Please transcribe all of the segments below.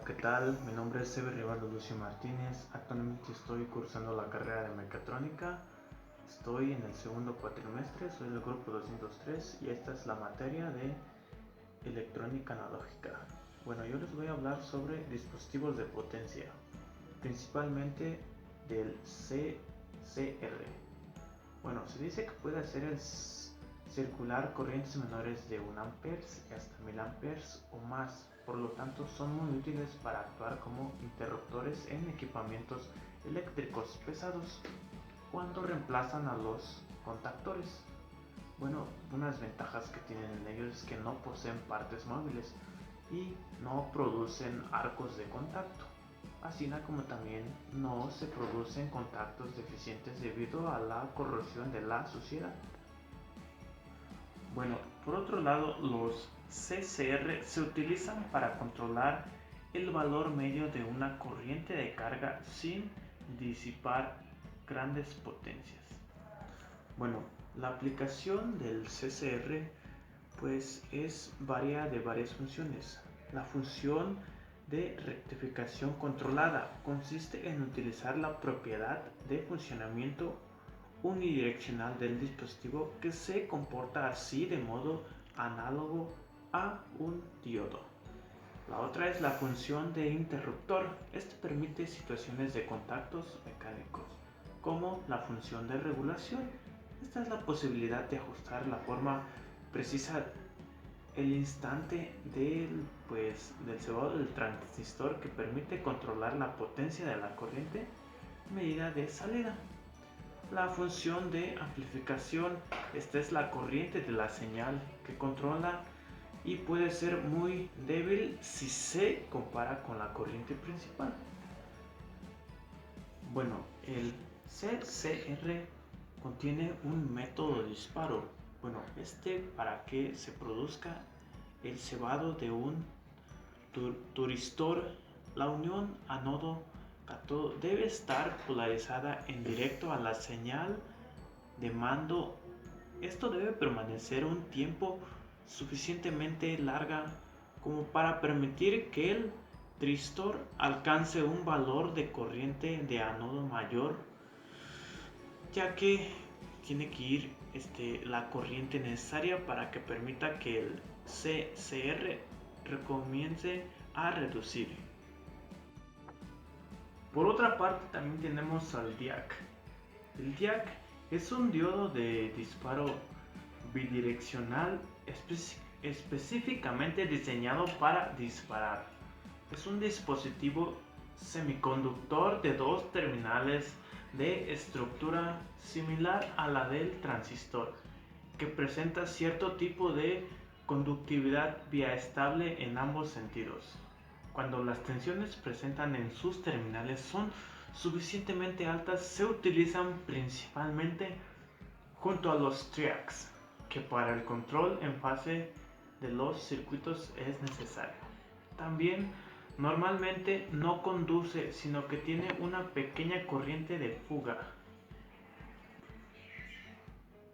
¿qué tal? Mi nombre es Sever Rivaldo Lucio Martínez. Actualmente estoy cursando la carrera de mecatrónica. Estoy en el segundo cuatrimestre, soy del grupo 203 y esta es la materia de electrónica analógica. Bueno, yo les voy a hablar sobre dispositivos de potencia, principalmente del CCR. Bueno, se dice que puede hacer circular corrientes menores de 1 amperes y hasta 1000 amperes o más, por lo tanto son muy útiles para actuar como interruptores en equipamientos eléctricos pesados cuando reemplazan a los contactores. Bueno, unas ventajas que tienen en ellos es que no poseen partes móviles y no producen arcos de contacto, así como también no se producen contactos deficientes debido a la corrosión de la suciedad. Bueno, por otro lado, los CCR se utilizan para controlar el valor medio de una corriente de carga sin disipar grandes potencias. Bueno, la aplicación del CCR varía de varias funciones. La función de rectificación controlada consiste en utilizar la propiedad de funcionamiento unidireccional del dispositivo que se comporta así de modo análogo a un diodo. La otra es la función de interruptor. Esto permite situaciones de contactos mecánicos, como la función de regulación. Esta es la posibilidad de ajustar la forma precisa el instante del cebado del transistor, que permite controlar la potencia de la corriente medida de salida. La función de amplificación, esta es la corriente de la señal que controla y puede ser muy débil si se compara con la corriente principal. Bueno, el CCR contiene un método de disparo. Bueno, para que se produzca el cebado de un turistor, la unión ánodo-cátodo debe estar polarizada en directo a la señal de mando. Esto debe permanecer un tiempo suficientemente larga como para permitir que el tristor alcance un valor de corriente de ánodo mayor, ya que tiene que ir la corriente necesaria para que permita que el CCR recomience a reducir. Por otra parte, también tenemos al DIAC. El DIAC es un diodo de disparo bidireccional específicamente diseñado para disparar. Es un dispositivo semiconductor de dos terminales de estructura similar a la del transistor, que presenta cierto tipo de conductividad biestable en ambos sentidos. Cuando las tensiones presentes en sus terminales son suficientemente altas, se utilizan principalmente junto a los triacs, que para el control en fase de los circuitos es necesario. También normalmente no conduce, sino que tiene una pequeña corriente de fuga.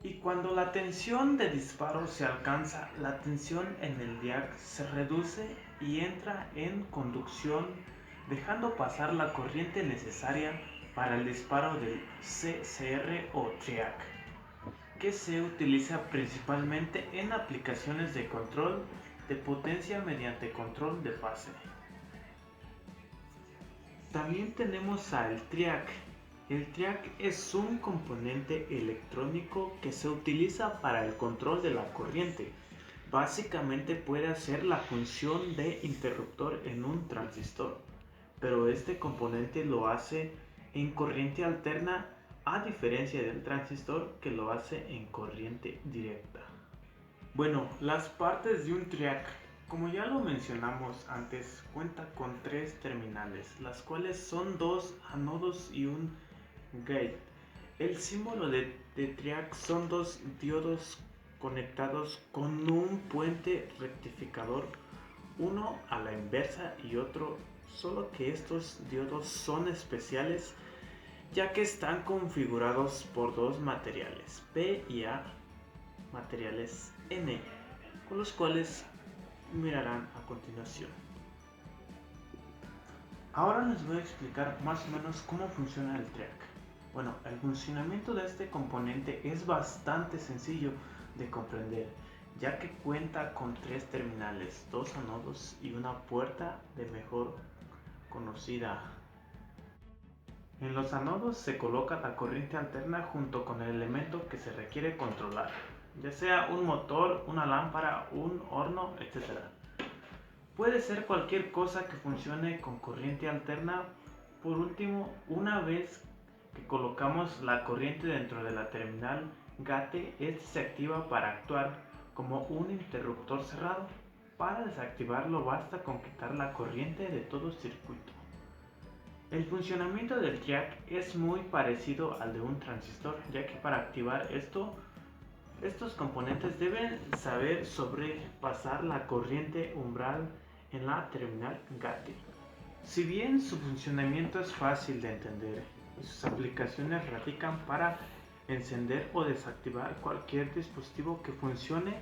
Y cuando la tensión de disparo se alcanza, la tensión en el DIAC se reduce y entra en conducción, dejando pasar la corriente necesaria para el disparo del CCR o triac, que se utiliza principalmente en aplicaciones de control de potencia mediante control de fase. También tenemos al triac. El triac es un componente electrónico que se utiliza para el control de la corriente. Básicamente puede hacer la función de interruptor en un transistor, pero este componente lo hace en corriente alterna, a diferencia del transistor que lo hace en corriente directa. Bueno, las partes de un triac, como ya lo mencionamos antes, cuenta con tres terminales, las cuales son dos ánodos y un gate. El símbolo de triac son dos diodos conectados con un puente rectificador, uno a la inversa y otro, solo que estos diodos son especiales ya que están configurados por dos materiales P y A, materiales N, con los cuales mirarán a continuación. Ahora les voy a explicar más o menos cómo funciona el triac. Bueno, el funcionamiento de este componente es bastante sencillo de comprender, ya que cuenta con tres terminales, dos anodos y una puerta de mejor conocida. En los anodos se coloca la corriente alterna junto con el elemento que se requiere controlar, ya sea un motor, una lámpara, un horno, etc. Puede ser cualquier cosa que funcione con corriente alterna. Por último, una vez que colocamos la corriente dentro de la terminal GATE, este se activa para actuar como un interruptor cerrado. Para desactivarlo basta con quitar la corriente de todo el circuito. El funcionamiento del jack es muy parecido al de un transistor, ya que para activar estos componentes deben saber sobrepasar la corriente umbral en la terminal GATE. Si bien su funcionamiento es fácil de entender y sus aplicaciones radican para encender o desactivar cualquier dispositivo que funcione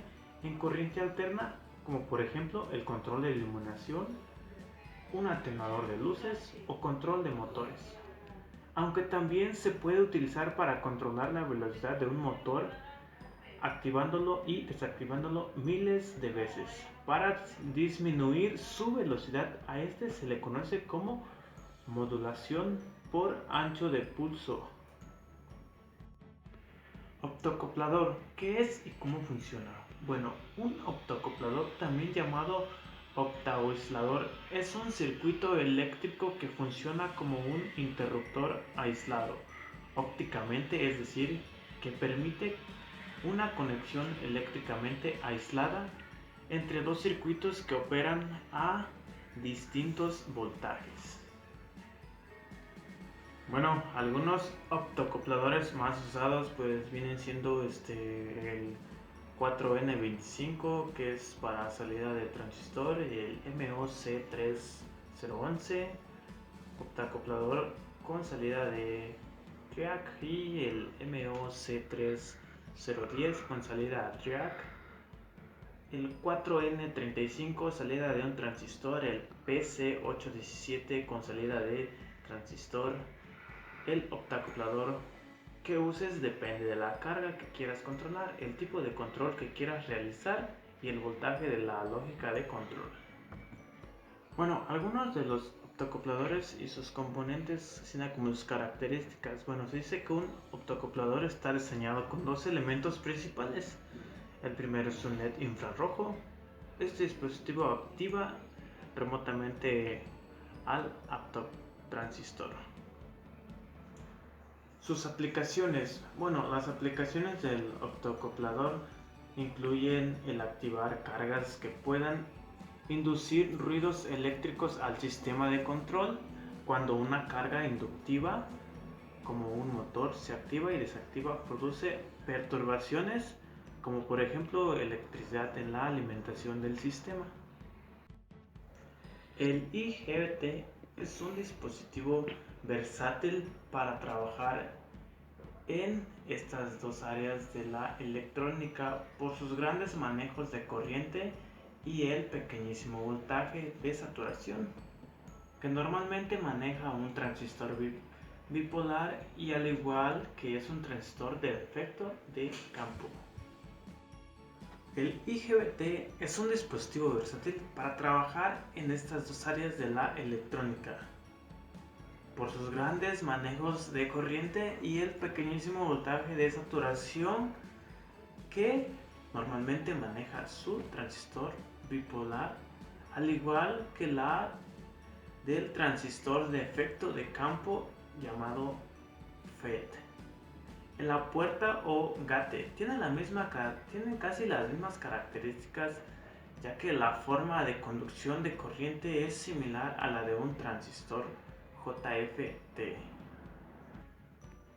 en corriente alterna, como por ejemplo el control de iluminación, un atenuador de luces o control de motores. Aunque también se puede utilizar para controlar la velocidad de un motor activándolo y desactivándolo miles de veces. Para disminuir su velocidad, a este se le conoce como modulación por ancho de pulso. Optocoplador, ¿qué es y cómo funciona? Bueno, un optocoplador, también llamado optaoaislador, es un circuito eléctrico que funciona como un interruptor aislado ópticamente, es decir, que permite una conexión eléctricamente aislada entre dos circuitos que operan a distintos voltajes. Bueno, algunos optocopladores más usados pues vienen siendo el 4N25, que es para salida de transistor, y el MOC3011, optacoplador con salida de jack, y el MOC3010 con salida a jack, el 4N35 salida de un transistor, el PC817 con salida de transistor. El optacoplador que uses depende de la carga que quieras controlar, el tipo de control que quieras realizar y el voltaje de la lógica de control. Bueno, algunos de los optacopladores y sus componentes, así como sus características. Bueno, se dice que un optacoplador está diseñado con dos elementos principales. El primero es un LED infrarrojo. Este dispositivo activa remotamente al optotransistor. Sus aplicaciones. Bueno, las aplicaciones del optocoplador incluyen el activar cargas que puedan inducir ruidos eléctricos al sistema de control cuando una carga inductiva, como un motor, se activa y desactiva, produce perturbaciones, como por ejemplo electricidad en la alimentación del sistema. El IGBT es un dispositivo versátil para trabajar en estas dos áreas de la electrónica por sus grandes manejos de corriente y el pequeñísimo voltaje de saturación, que normalmente maneja un transistor bipolar, y al igual que es un transistor de efecto de campo. El IGBT es un dispositivo versátil para trabajar en estas dos áreas de la electrónica por sus grandes manejos de corriente y el pequeñísimo voltaje de saturación que normalmente maneja su transistor bipolar, al igual que la del transistor de efecto de campo llamado FET. En la puerta o gate tienen casi las mismas características, ya que la forma de conducción de corriente es similar a la de un transistor JFT.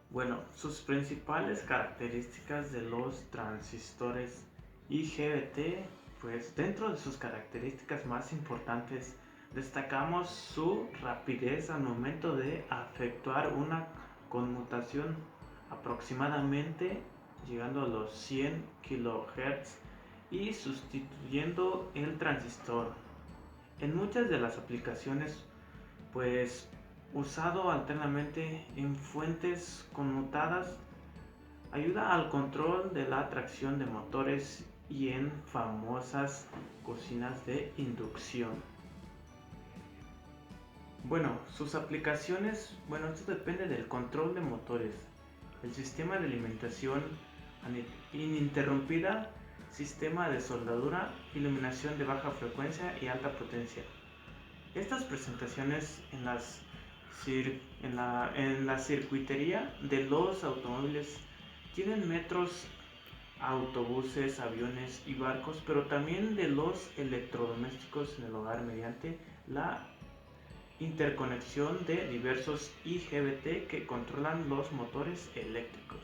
Bueno, sus principales características de los transistores IGBT, pues dentro de sus características más importantes destacamos su rapidez al momento de efectuar una conmutación, aproximadamente llegando a los 100 kHz, y sustituyendo el transistor. En muchas de las aplicaciones pues usado alternamente en fuentes conmutadas, ayuda al control de la tracción de motores y en famosas cocinas de inducción. Bueno, sus aplicaciones, esto depende del control de motores, el sistema de alimentación ininterrumpida, sistema de soldadura, iluminación de baja frecuencia y alta potencia. Estas presentaciones en la circuitería de los automóviles tienen metros, autobuses, aviones y barcos, pero también de los electrodomésticos en el hogar mediante la interconexión de diversos IGBT que controlan los motores eléctricos.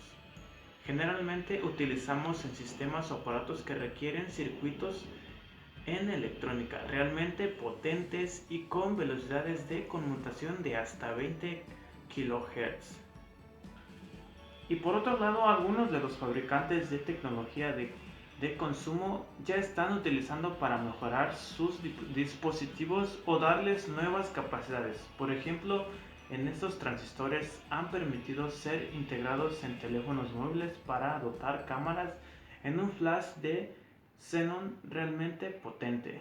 Generalmente utilizamos en sistemas o aparatos que requieren circuitos en electrónica realmente potentes y con velocidades de conmutación de hasta 20 kHz. Y por otro lado, algunos de los fabricantes de tecnología de consumo ya están utilizando para mejorar sus dispositivos o darles nuevas capacidades. Por ejemplo, en estos transistores han permitido ser integrados en teléfonos móviles para dotar cámaras en un flash de xenón realmente potente.